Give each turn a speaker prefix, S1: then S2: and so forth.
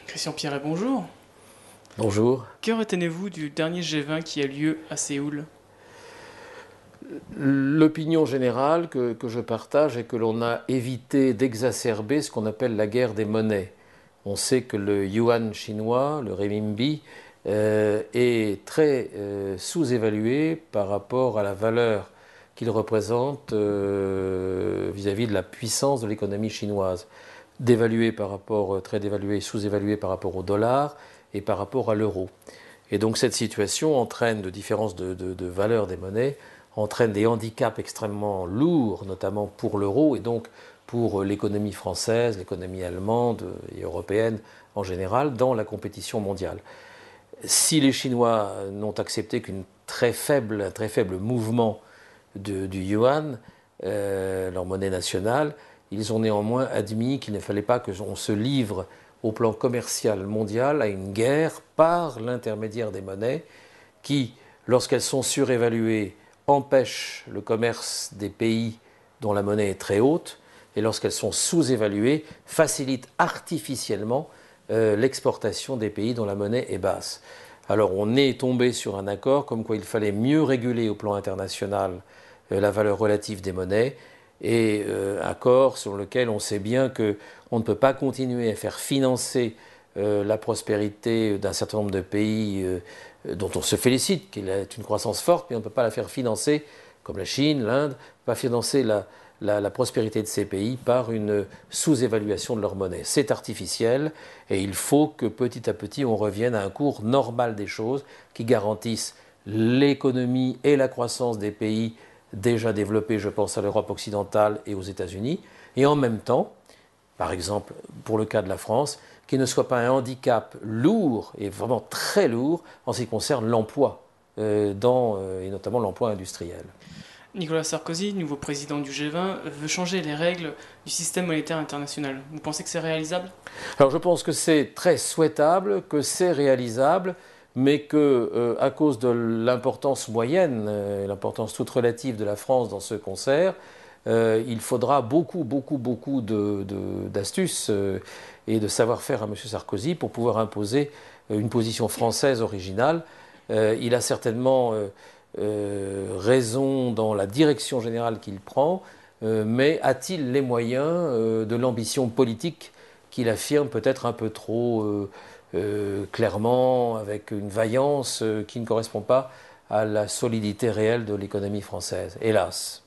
S1: Christian Pierret, bonjour.
S2: Bonjour.
S1: Que retenez-vous du dernier G20 qui a lieu à Séoul?
S2: L'opinion générale que je partage est que l'on a évité d'exacerber ce qu'on appelle la guerre des monnaies. On sait que le yuan chinois, le renminbi, est très sous-évalué par rapport à la valeur qu'il représente vis-à-vis de la puissance de l'économie chinoise. Dévalué par rapport, très dévalué, sous-évalué par rapport au dollar et par rapport à l'euro. Et donc cette situation entraîne de différences de valeur des monnaies, entraîne des handicaps extrêmement lourds, notamment pour l'euro et donc pour l'économie française, l'économie allemande et européenne en général, dans la compétition mondiale. Si les Chinois n'ont accepté qu'un très faible mouvement du yuan, leur monnaie nationale, ils ont néanmoins admis qu'il ne fallait pas qu'on se livre au plan commercial mondial à une guerre par l'intermédiaire des monnaies qui, lorsqu'elles sont surévaluées, empêchent le commerce des pays dont la monnaie est très haute, et lorsqu'elles sont sous-évaluées, facilitent artificiellement l'exportation des pays dont la monnaie est basse. Alors on est tombé sur un accord comme quoi il fallait mieux réguler au plan international la valeur relative des monnaies, et accord sur lequel on sait bien qu'on ne peut pas continuer à faire financer la prospérité d'un certain nombre de pays dont on se félicite qu'il ait une croissance forte, mais on ne peut pas la faire financer, comme la Chine, l'Inde, pas financer la prospérité de ces pays par une sous-évaluation de leur monnaie. C'est artificiel et il faut que petit à petit on revienne à un cours normal des choses qui garantissent l'économie et la croissance des pays déjà développés, je pense à l'Europe occidentale et aux États-Unis, et en même temps, par exemple pour le cas de la France, qui ne soit pas un handicap lourd et vraiment très lourd en ce qui concerne l'emploi, et notamment l'emploi industriel.
S1: Nicolas Sarkozy, nouveau président du G20, veut changer les règles du système monétaire international. Vous pensez que c'est réalisable?
S2: Alors je pense que c'est très souhaitable, que c'est réalisable, mais que à cause de l'importance moyenne, l'importance toute relative de la France dans ce concert, il faudra beaucoup d'astuces et de savoir-faire à M. Sarkozy pour pouvoir imposer une position française originale. Il a certainement raison dans la direction générale qu'il prend, mais a-t-il les moyens de l'ambition politique qu'il affirme peut-être un peu trop clairement, avec une vaillance qui ne correspond pas à la solidité réelle de l'économie française, hélas.